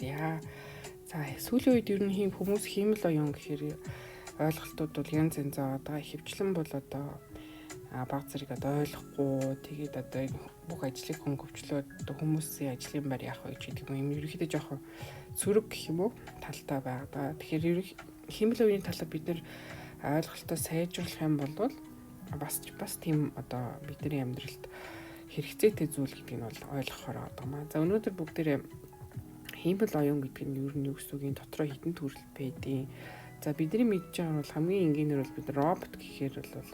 ярилцъя. За сүүлийн үед ер нь хүмүүс хиймэл оюун гэхээр ойлголтууд бол янз янз байгаа. Хөвчлэн бол одоо баг зэрэг одоо ойлгохгүй тэгээд одоо бүх ажлыг хөнгөвчлөөд одоо хүмүүсийн ажлын байр яах вэ гэж гэдэг юм ерөнхийдөө жоохон сөрөг гэх юм уу талтай байгаа. Тэгэхээр хиймэл оюуны талаар бид нэр ойлголтоо сайжруулах юм бол бас тийм одоо бидний амьдралд хэрэгцээтэй зүйл гэдгийг нь бол ойлгохоор байгаа маа. За өнөөдөр бүгдээрээ хиймэл оюун гэдэг нь юу гэсэн үг юм дотроо хідэн төрөл байдیں۔ За бидний мэдж байгаа бол хамгийн энгийнээр бол бид робот гэхээр бол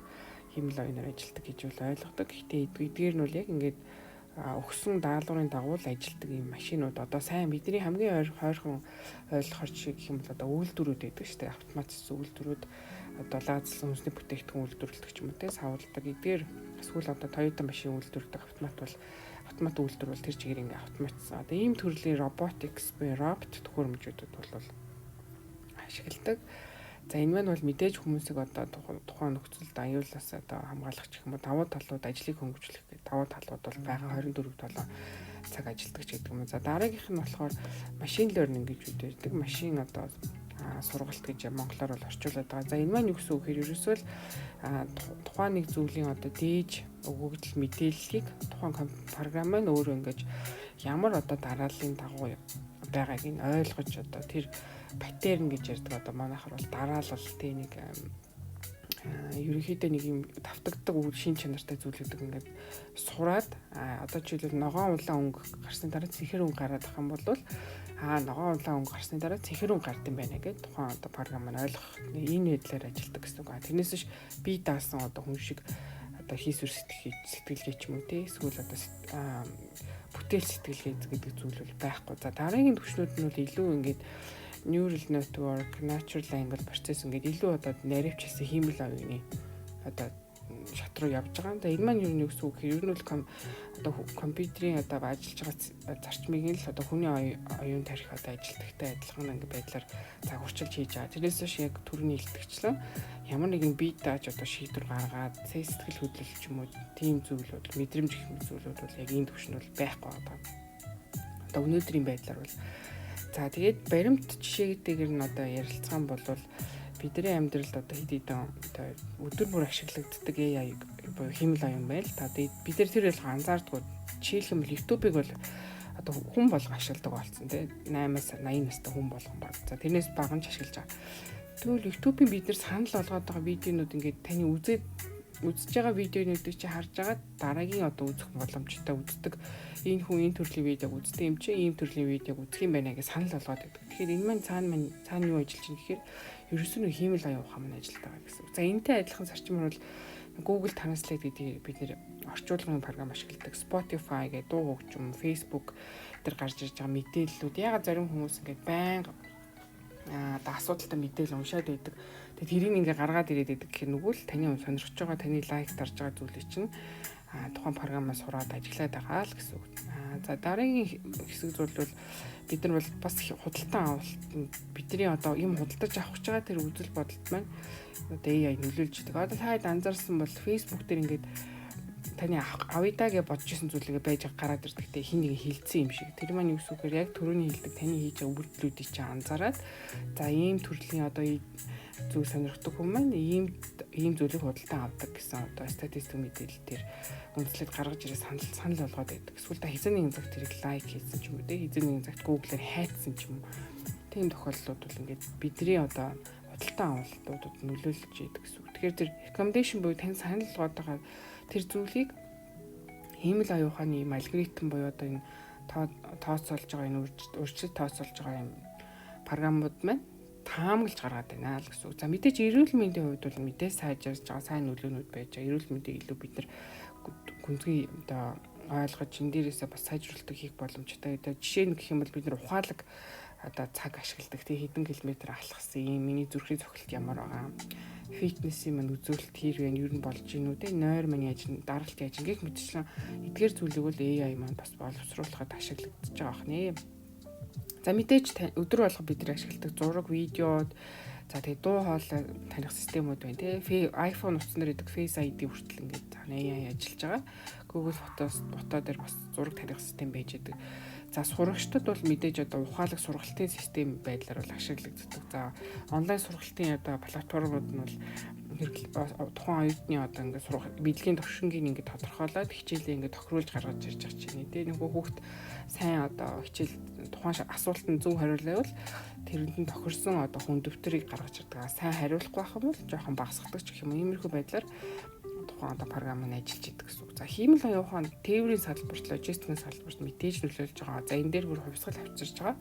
хиймэл оюунаар ажилладаг гэж бол ойлгодог. Гэхдээ эдгээр нь бол яг ингээд өгсөн даалгаврын дагуу л ажилладаг юм машинууд одоо сайн бидний хамгийн ойрхон ойлгохоор жишээ гэх юм бол одоо үйлдвэрүүд байдаг шүү дээ. Автоматжуулсан үйлдвэрүүд одоо лазерлсан хүнсний бүтээгдэхүүн үйлдвэрлэдэг ч юм уу те савлдаг. Эдгээр эсвэл одоо Toyota машин үйлдвэрлэдэг автомат үйлдвэр бол тэр чигээр ингээ автоматсан. Одоо ийм төрлийн robotics буюу робот төхөөрөмжүүдэд бол ашигладаг. За энэ маань бол мэдээж хүмүүсийг одоо тухайн нөхцөлд аюулаас одоо хамгаалах гэх юм уу давуу талууд ажлыг хөнгөвчлөх гэх давуу талууд бол байгаа 24 7 цаг ажилладаг ч гэдэг юм. За дараагийнх нь болохоор машин learning гэж үүдэг. Машин одоо сургалт гэж монголоор бол орчуулад байгаа. За энэ маань юу гэсэн үг хэрэг ерөөсөө л тухайн нэг зүйлийн одоо дээж өгөгдөл мэдээллийг тухайн програм маань өөрөө ингэж ямар одоо дарааллын дагуу байгааг нь ойлгож одоо тэр паттерн гэж ярьдаг одоо манайхаар бол дараалал тий нэг ерөнхийдөө нэг юм давтагддаг шин чанартай зүйлүүдийг ингээд сураад одоо жишээлбэл ногоон улаан өнгө гарсны дараа цэнхэр өнгө гараад ах юм бол ногоон улаан өнгө гарсны дараа цэнхэр өнгө гард юм байна гэдэг тухайн одоо програм маань ойлгох энэ байдлаар ажилладаг гэсэн үг. Тэрнээс биш би даасан одоо хүн шиг одоо хийсвэр сэтгэлгээ ч юм уу тий эсвэл одоо бүтээл сэтгэлгээ гэдэг зүйл бол байхгүй. За дараагийн түвшнүүд нь бол илүү ингээд neural network, natural language process ингээд илүү одоо наривч хийсэн хиймэл оюуны одоо шат руу явж байгаа. Энэ маань юу гэсэн үг хэрэг нь бол одоо компьютерийн одоо ажиллаж байгаа зарчмыг л одоо хүний оюун тарих одоо ажилтгтай адилхан ингээд байдлаар загварчилж хийж байгаа. Тэрнээс биш яг төрний илтгэгчлэн ямар нэгэн бие дааж одоо шийдвэр гаргаад сэтгэл хөдлөл ч юм уу тийм зүйлүүд мэдрэмж гэх мэт зүйлүүд бол яг энэ түвшин бол байхгүй байгаа. Одоо өнөөдрийн байдлаар бол за тэгээд баримт жишээтэйгэр нь одоо ярилцсан бол бидний амьдралд одоо хэд хэдэн одоо өдөр бүр ашиглагддаг AI буюу хиймэл оюун байл. Та бид нар тэр их анзаардгүй. Жишээлх юм бол YouTube-ыг бол одоо хүн болго ашигладаг болсон тийм 8-аас 80 настай хүн болгон баг. За тэрнээс бага нь ашиглаж байгаа. Тэгвэл YouTube-ийн бид нар санал болгоод байгаа видеонууд ингээд таны үзэж байгаа видеонуудыг чи харж байгаа дараагийн одоо үзэх боломжтой үздэг энэ хүн энэ төрлийн видеог үздэг юм чи ийм төрлийн видеог үзэх юм байна гэж санал болгоод байдаг. Тэгэхээр энэ маань цаана юу ажиллаж байна гэхээр ерөөсөө хиймэл оюун ухаан маань ажилладаг байгаа гэсэн. За энэтэй адилхан зарчмаар бол Google Translate гэдэг бид нэр орчуулгын програм ашигладаг. Spotify гэдэг дуу хөгжим, Facebook дээр гарч ирж байгаа мэдээллүүд ягаад зарим хүмүүс ингээд байнга асуудалтай мэдээлэл уншаад байдаг. Тэгээд тэрийг ингээ гаргаад ирээд байдаг гэхээр нүгэл таны сонирхож байгаа, таны лайк дарж байгаа зүйлийг чинь тухайн програмаас сураад ажиллаад байгаа л гэсэн үг. За дараагийн хэсэг зүйл бол бид нар бол бас худалдан авалт бидний одоо юм худалдаж авах гэж байгаа тэр үзэл бодолд маань одоо AI нөлөөлж байгаа. Одоо таад анзаарсан бол Facebook дээр ингээд таны авъя гэж бодож исэн зүйлээ байж гараад ирдэг те хин нэг хилцсэн юм шиг. Тэр маань юу гэсэн үг вэ? Яг түрүүний хэлдэг таны хийж байгаа үйлдэлүүдийг чинь анзаараад за ийм төрлийн одоо зүйл сонирхдаг хүмүүс маань ийм зүйлийг худалдан авдаг гэсэн одоо статистик мэдээлэл төр үндэслэл гаргаж ирээ санал болгоод байдаг. Эсвэл та хэзээ нэгэн цагт тэрийг лайк хийсэн ч юм уу те хэзээ нэгэн цагт Google-аар хайцсан ч юм уу. Тийм тохиолдлууд бол ингээд бидний одоо худалдан авалтуудад нөлөөлж идэг гэсэн үг. Тэгэхээр тэр recommendation буюу тань санал болгоод байгаа тэр зүйлийг хиймэл оюун ухааны юм алгоритм буюу одоо энэ тооцоолж байгаа энэ үржилт тооцоолж байгаа юм програмууд маань таамаглаж гаргаад байна л гэсэн үг. За мэдээж эрүүл мэндийн хувьд бол мэдээж сайжирч байгаа сайн нөлөөнүүд байж байгаа. Эрүүл мэндийг илүү бид нар гүнзгий одоо ойлгож энэ дээрээсээ бас сайжруулалтыг хийх боломжтой. Одоо жишээ нь гэх юм бол бид нар ухаалаг одоо цаг ашигладаг тий хэдэн километр алхсан юм миний зүрхний цохилт ямар байгаа. Фитнесийн мань үзүүлэлт хэр вэ? Ер нь болж гинүү те нойр мань яаж даргалт яаж гэх мэтчлэн эдгээр зүйлийг бол AI маань бас боловсруулахад ашиглагдаж байгаа ахнэ. За мэдээж өдөр болго бид нар ашигладаг зураг, видеод за тэгээ дуу хоолой таних системүүд байна те iPhone утсан дээр идэг Face ID хүртэл ингээд AI ажиллаж байгаа. Google фото дээр бас зураг таних систем байж байгаа. За сурагчдад бол мэдээж одоо ухаалаг сургалтын систем байдлаар бол ашиглагддаг. За онлайн сургалтын одоо платформуд нь бол тухайн оюутны одоо ингээд бидлэгийн төвшингийг ингээд тодорхойлоод хичээлээ ингээд тохируулж гаргаж ирж байгаа чинь. Тэгээ нөгөө хүүхд сайн одоо хичээл тухайн асуултанд зөв хариулал бол тэрэнд нь тохирсон одоо хүн дэвтрийг гаргаж ирдэг. Сайн хариулахгүй байх юм бол жоохон багасгадаг гэх юм уу. Иймэрхүү байдлаар тухайн одоо програм нь ажиллаж идэг гэсэн үг. За хиймэл оюухан тээврийн салбарт, логистикийн салбарт мэдээж нөлөөлж байгаа. За энэ дээр бүр хувьсгал авчирч байгаа.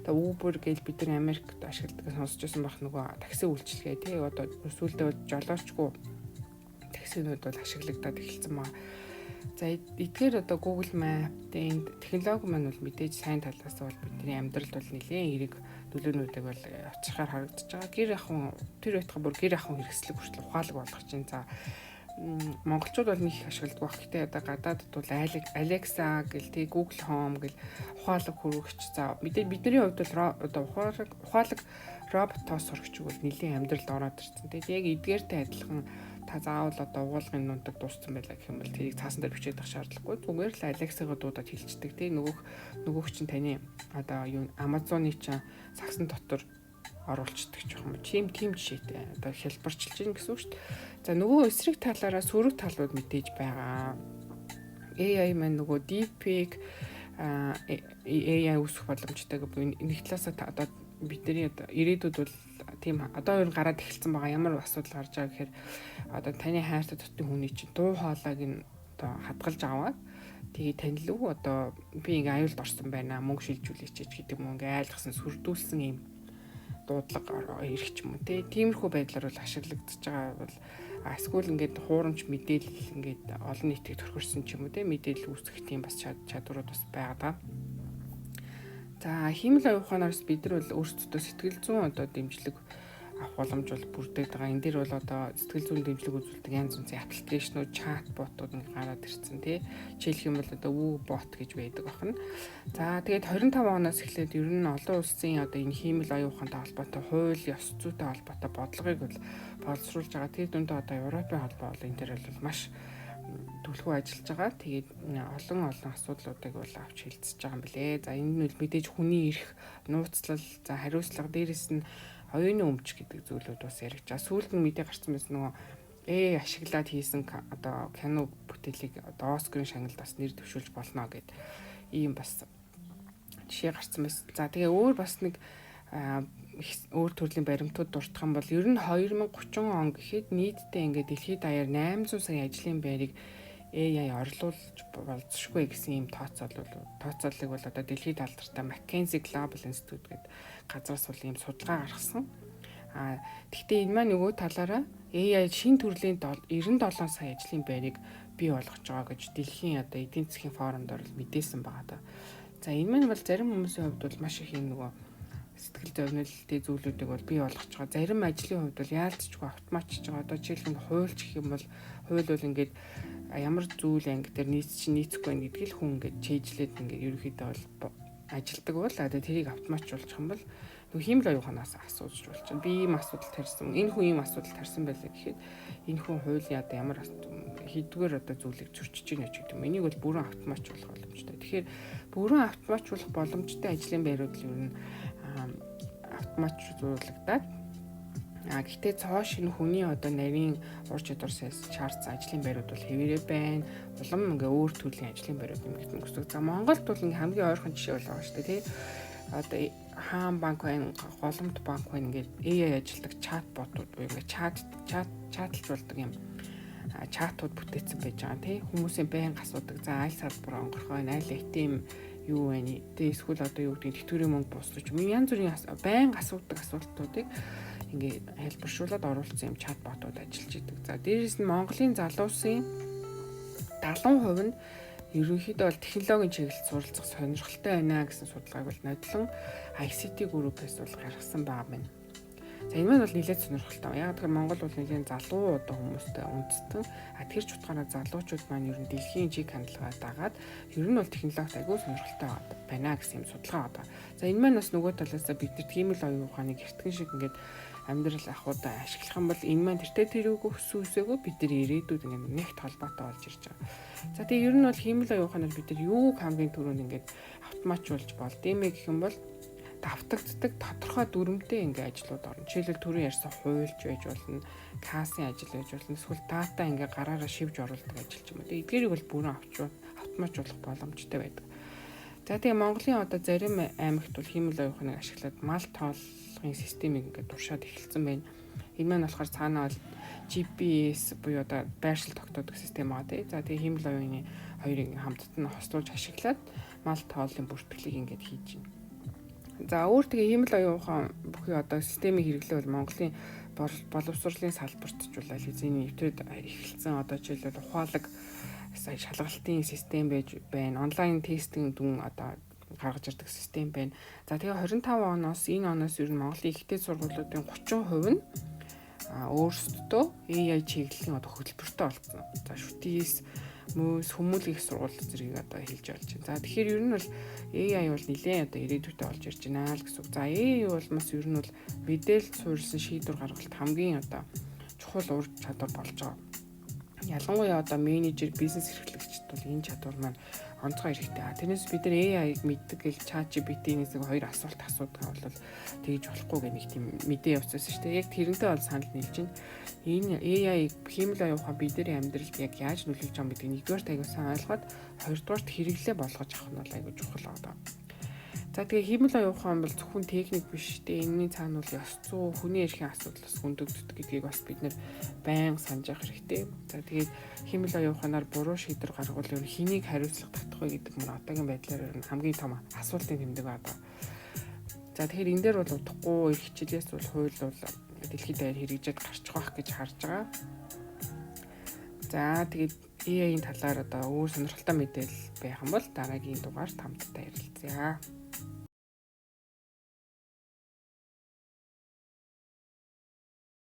Одоо Uber гэж бид нар Америкт ашигладаг сонсч байсан байх нөгөө такси үйлчилгээ тий одоо сүүлдээ жолоочгүй таксинууд бол ашиглагдаад эхэлсэн маа. За эдгээр одоо Google Map энэ технологи маань бол мэдээж сайн талаас бол бидний амьдралд бол нэлээд эерэг нөлөөнүүдийг бол очихаар харагдаж байгаа. Гэр ахын тэр байтхан бүр гэр ахын хэрэгслэг хүртэл ухаалаг болгох чинь. За монголчууд бол нэг ашигладаг баг. Гэтэ одоо гадаадд бол Alexa гэл тий Google Home гэл ухаалаг хөрвөгч. За мэдээж бидний хувьд бол одоо ухаалаг робот тоос сурагч бол нэлийн амьдралд ороод ирсэн. Тэгээд яг эдгээртэй адилхан та заавал одоо угуулгын нундаг дууссан байлаа гэх юм бол тэрийг цаасан дээр бичиж авах шаардлагагүй. Зүгээр л Alexa-га дуудаад хэлцдэг тий нөгөөх чинь таны одоо юу Amazon-ы чинь сагсан дотор оруулцдаг ч юм уу. Тийм жишээтэй одоо хэлбэрчилж гин гэсэн үг шүү дээ. За нөгөө эсрэг талаараа сөрөг талууд мэдээж байгаа. AI маань нөгөө deepfake AI үүсгэх боломжтой гэх нэг талаасаа одоо бидний одоо ирээдүйд бол тийм одоо юу гараад эхэлсэн байгаа. Ямар асуудал гарч байгаа гэхээр одоо таны хайртай дотны хүний чинь дуу хоолойг нь одоо хадгалж аваад тэгээ танил уу одоо би ингээ аюулд орсон байна мөнгө шилжүүлээч гэдэг юм ингээ айлгсан сүрдүүлсэн юм дуудлага ирэх ч юм уу тиймэрхүү байдлаар бол ашиглагдаж байгаа бол эсвэл ингээд хуурамч мэдээлэл ингээд олон нийтийг төрхөрсөн ч юм уу мэдээлэл үүсгэх тийм бас чадварууд бас байгаа. За хиймэл оюуханаас бид нар бол өөрсдөө сэтгэл зүйн одоо дэмжлэг авах боломж бол бүрдээд байгаа. Энэ дээр бол одоо сэтгэл зүйн дэмжлэг үзүүлдэг янз бүрийн аппликейшнүүд, чатботууд нэг гараад ирсэн тий. Жишээлх юм бол одоо Woo-bot гэж байдаг байна. За тэгээд 25 оноос эхлээд ер нь олон улсын одоо энэ хиймэл оюухантай холбоотой хууль, ёс зүйтэй холбоотой бодлогыг бол боловсруулж байгаа. Тэр дүндээ одоо Европын холбоо бол энэ дээр бол маш төлхөө ажиллаж байгаа. Тэгээд олон асуудлуудыг бол авч хэлцэж байгаа юм билээ. За энэ нь мэдээж хүний эрх, нууцлал, за хариуцлага дээрээс нь оюуны өмч гэдэг зүйлүүд бас яригч. Сүүлд нь мэдээ гарсан байсан нөгөө ашиглаад хийсэн одоо кино бүтээлийг одоо Оскарын шагналд бас нэр дэвшүүлж болно гэд ийм бас жишээ гарсан байсан. За тэгээ өөр бас нэг өөр төрлийн баримтууд дурдах юм бол ер нь 2030 он гэхэд нийтдээ ингээд дэлхийд даяар 800 сая ажлын байрыг AI орлуулж болзошгүй гэсэн ийм тооцооллыг бол одоо дэлхийд алдартай McKinsey Global Institute гэдэг газраас бол ийм судалгаа гаргасан. Гэхдээ энэ маань нөгөө талаараа AI шин төрлийн 97 сая ажлын байрыг бий болгож байгаа гэж дэлхийн одоо эдийн засгийн форумд бол мэдээсэн байгаа. За энэ маань бол зарим хүмүүсийн хувьд бол маш их юм нөгөө сэтгэл зовнилтын зүйлүүдийг бол бий болгож байгаа. Зарим ажлын хувьд бол яалтчгүй автоматчж байгаа. Одоо жишээлбэл хуульч гэх юм бол хууль бол ингээд ямар зүйл анги дээр нийцэхгүй байх гэдгийг л хүн ингээд чэйжлээд ингээд ерөөхдөө бол ажилдаг бол одоо тэрийг автоматжуулчих юм бол нөгөө хиймэл оюуханаас асууж болж байна. Би ийм асуудал тарьсан. Энэ хүн ийм асуудал тарьсан байлаа гэхэд энэ хүн хуулийн одоо ямар хэдвэр одоо зүйлийг зөрчиж гинэ ч гэдэг юм. Энийг бол бүрэн автоматжуулах боломжтой. Тэгэхээр бүрэн автоматжуулах боломжтой ажлын байрууд л ер нь автоматжуулагдаад гэхдээ цоо шинэ хүний одоо нарийн ур чадвар сайс чарц ажлын байрууд бол хэвээрээ байна. Улам ингээ өөр төрлийн ажлын байрууд юм гэдэг нь. За Монголд бол ингээ хамгийн ойрхон жишээ бол байгаа шүү дээ тий. Одоо хаан банк байна, голомт банк байна ингээд AI ажилдаг чатботууд буюу ингээ чатлж болдог юм. Чатууд бүтээсэн байж байгаа тий. Хүмүүсийн байнга асуудаг. За аль салбар онгорхой, аль ATM юу вэ? Тэ эсвэл одоо юу гэдэг тэтгэврийн мөнгө буусч юм. Янз бүрийн байнга асуудаг асуултуудыг ингээ хэлбэршүүлээд оруулсан юм чатботууд ажиллаж идэг. За дээрээс нь Монголын залуусын 70% нь ерөнхийдөө бол технологийн чиглэлд суралцах сонирхолтой байна гэсэн судалгааг бол нодлон ICT Group-ээс бол гаргасан байгаа байна. За энэ маань бол нэлээд сонирхолтой. Яг тэгэхээр Монгол бол нэлээд залуу одоо хүмүүстэй үндэстэн. Тэр ч утгаараа залуучууд маань ер нь дэлхийн чиг хандлагаа дагаад ер нь бол технологид айгүй сонирхолтой байна гэсэн юм судалгаа байгаа. За энэ маань бас нөгөө талаас бид нар хиймэл оюун ухааныг эртгэн шиг ингээд амьдрал ахуйдаа ашиглах юм бол энэ маань тэрүүг өсөөсөөгөө бид нар ирээдүйд ингээд нэгт холбоотой болж ирж байгаа. За тэгээ ер нь бол хиймэл оюуханаар бид нар юуг хамгийн түрүүнд ингээд автоматжуулж болдгиймээ гэх юм бол давтагддаг тодорхой дүрмтэй ингээ ажлууд орно. Жишээлбэл түрүү ярьсан хуульч байж болно, кассын ажил байж болно, эсвэл дата ингээ гараараа шивж оруулдаг ажил ч юм уу. Эдгээрийг бол бүрэн автоматжуулах боломжтой байдаг. За тэгээ Монголын одоо зарим аймагт бол хиймэл оюуханыг ашиглаад мал тооллогын системийг ингээ туршаад эхэлсэн байна. Энэ маань болохоор цаанаа бол GPS буюу одоо байршил тогтоодог систем байгаа тий. За тэгээ хиймэл оюуны хоёрыг хамтд нь хослуулж ашиглаад мал тооллын бүртгэлийг ингээ хийж байна. За өөр тэгээ хиймэл оюухан бүхий одоо системийг хэрэглээ бол Монголын боловсролын салбартжуулаад эзний нэвтрээд эхэлсэн одоо жишээлбэл ухаалаг сая шалгалтын систем байж байна. Онлайн тестинг дүн одоо гаргаж ирдэг систем байна. За тэгээ 25 оноос энэ оноос ер нь Монголын ихтэй сургуулиудын 30% нь өөрсдөө AI чиглэлийн одоо хөтөлбөртэй болсон. За шүтээс мөс хүмүүлэх сургууль зэргийг одоо хэлж болж байна. За тэгэхээр ер нь бол AI бол нэлээд одоо ирээдүйтэй болж ирж байна л гэсэн үг. За AI бол бас ер нь бол мэдээлэл суурилсан шийдвэр гаргалт хамгийн одоо чухал ур чадвар болж байгаа. Ялангуяа одоо менежер, бизнес эрхлэгчид бол энэ чадвар маань онцгой хэрэгтэй. Тэрнээс бид нар AI-г мэддэг гэл ChatGPT-ээс хоёр асуулт асуудгаа бол тэгж болохгүй гэх нэг тийм мэдээ явуулсан шүү дээ. Яг тэрнтэй бол санал нийлж байна. Энэ AI хиймэл оюухан бидний амьдралд яг яаж нөлөөлж байгаа гэдгийг нэгдүгээр аягүй сайн ойлгоод хоёрдугаарт хэрэглээ болгож авах нь бол аягүй чухал одоо. За тэгээ хиймэл оюухан бол зөвхөн техник биш дээ. Энэний цаана бол ёс зүй, хүний эрхийн асуудал бас хүндэгддэг гэдгийг бас бид нэр байнга санаж явах хэрэгтэй. За тэгээд хиймэл оюуханаар буруу шийдвэр гаргавал ер нь хэнийг хариуцлага татах вэ гэдэг нь одоогийн байдлаар ер нь хамгийн том асуултын тэмдэг байна. За тэгэхээр энэ дээр бол удахгүй их хичээлээс бол хууль бол дэлхийд даяар хэрэгжээд гарч байгаа гэж харж байгаа. За тэгээд AI-ийн талаар одоо өөр сонирхолтой мэдээлэл байх юм бол дараагийн дугаарт хамтдаа ярилцъя.